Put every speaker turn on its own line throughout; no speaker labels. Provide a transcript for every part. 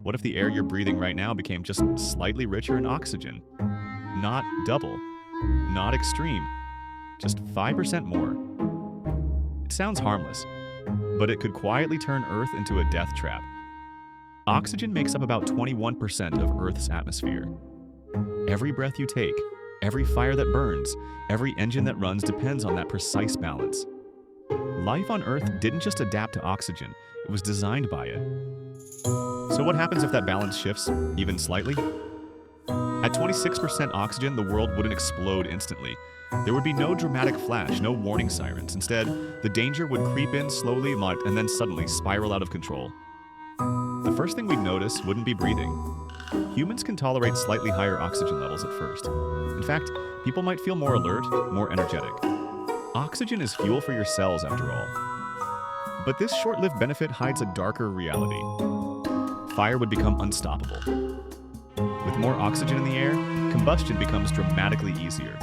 What if the air you're breathing right now became just slightly richer in oxygen? Not double, not extreme, just 5% more. It sounds harmless, but it could quietly turn Earth into a death trap. Oxygen makes up about 21% of Earth's atmosphere. Every breath you take, every fire that burns, every engine that runs depends on that precise balance. Life on Earth didn't just adapt to oxygen, it was designed by it. So what happens if that balance shifts, even slightly? At 26% oxygen, the world wouldn't explode instantly. There would be no dramatic flash, no warning sirens. Instead, the danger would creep in slowly and then suddenly spiral out of control. The first thing we'd notice wouldn't be breathing. Humans can tolerate slightly higher oxygen levels at first. In fact, people might feel more alert, more energetic. Oxygen is fuel for your cells, after all. But this short-lived benefit hides a darker reality. Fire would become unstoppable. With more oxygen in the air, combustion becomes dramatically easier.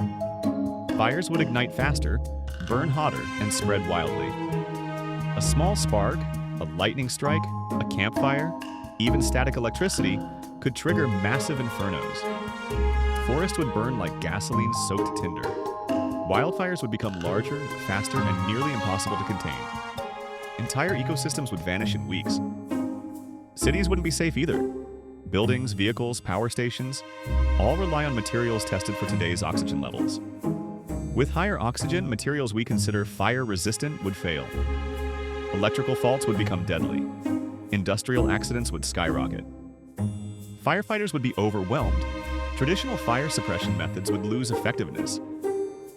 Fires would ignite faster, burn hotter, and spread wildly. A small spark, a lightning strike, a campfire, even static electricity could trigger massive infernos. Forests would burn like gasoline-soaked tinder. Wildfires would become larger, faster, and nearly impossible to contain. Entire ecosystems would vanish in weeks. Cities wouldn't be safe either. Buildings, vehicles, power stations, all rely on materials tested for today's oxygen levels. With higher oxygen, materials we consider fire-resistant would fail. Electrical faults would become deadly. Industrial accidents would skyrocket. Firefighters would be overwhelmed. Traditional fire suppression methods would lose effectiveness.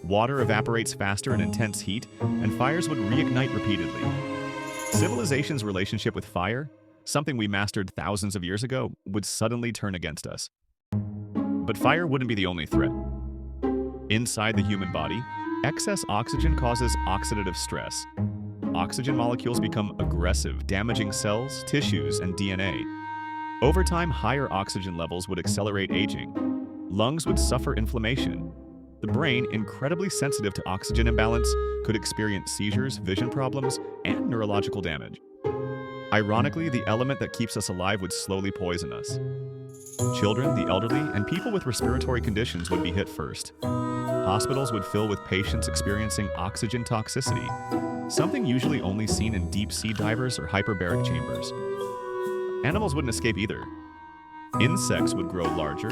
Water evaporates faster in intense heat, and fires would reignite repeatedly. Civilization's relationship with fire, something we mastered thousands of years ago, would suddenly turn against us. But fire wouldn't be the only threat. Inside the human body, excess oxygen causes oxidative stress. Oxygen molecules become aggressive, damaging cells, tissues, and DNA. Over time, higher oxygen levels would accelerate aging. Lungs would suffer inflammation. The brain, incredibly sensitive to oxygen imbalance, could experience seizures, vision problems, and neurological damage. Ironically, the element that keeps us alive would slowly poison us. Children, the elderly, and people with respiratory conditions would be hit first. Hospitals would fill with patients experiencing oxygen toxicity, something usually only seen in deep-sea divers or hyperbaric chambers. Animals wouldn't escape either. Insects would grow larger.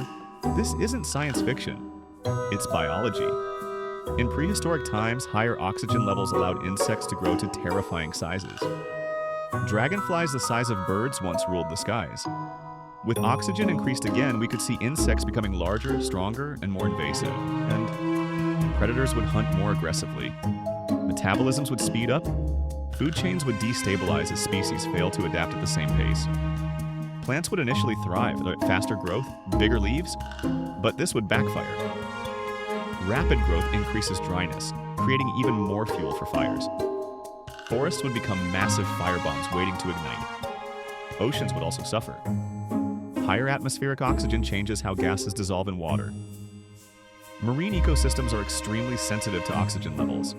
This isn't science fiction. It's biology. In prehistoric times, higher oxygen levels allowed insects to grow to terrifying sizes. Dragonflies the size of birds once ruled the skies. With oxygen increased again, we could see insects becoming larger, stronger, and more invasive. And predators would hunt more aggressively. Metabolisms would speed up. Food chains would destabilize as species failed to adapt at the same pace. Plants would initially thrive at faster growth, bigger leaves, but this would backfire. Rapid growth increases dryness, creating even more fuel for fires. Forests would become massive firebombs waiting to ignite. Oceans would also suffer. Higher atmospheric oxygen changes how gases dissolve in water. Marine ecosystems are extremely sensitive to oxygen levels.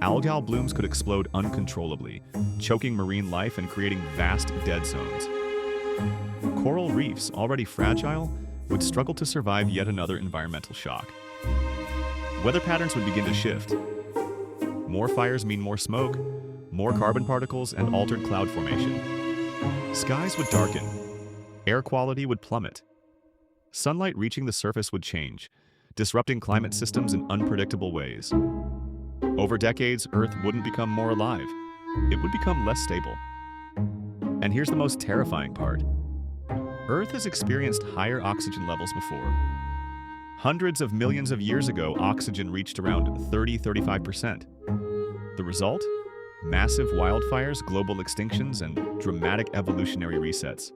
Algal blooms could explode uncontrollably, choking marine life and creating vast dead zones. Coral reefs, already fragile, would struggle to survive yet another environmental shock. Weather patterns would begin to shift. More fires mean more smoke, more carbon particles, and altered cloud formation. Skies would darken. Air quality would plummet. Sunlight reaching the surface would change, disrupting climate systems in unpredictable ways. Over decades, Earth wouldn't become more alive. It would become less stable. And here's the most terrifying part. Earth has experienced higher oxygen levels before. Hundreds of millions of years ago, oxygen reached around 30–35%. The result? Massive wildfires, global extinctions, and dramatic evolutionary resets.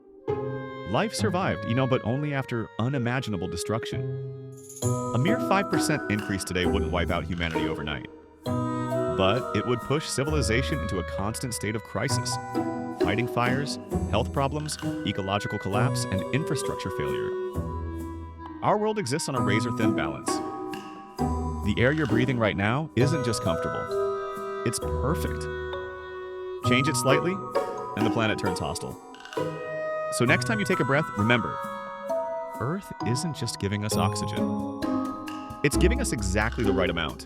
Life survived, but only after unimaginable destruction. A mere 5% increase today wouldn't wipe out humanity overnight. But it would push civilization into a constant state of crisis, fighting fires, health problems, ecological collapse, and infrastructure failure. Our world exists on a razor-thin balance. The air you're breathing right now isn't just comfortable. It's perfect. Change it slightly, and the planet turns hostile. So next time you take a breath, remember, Earth isn't just giving us oxygen. It's giving us exactly the right amount.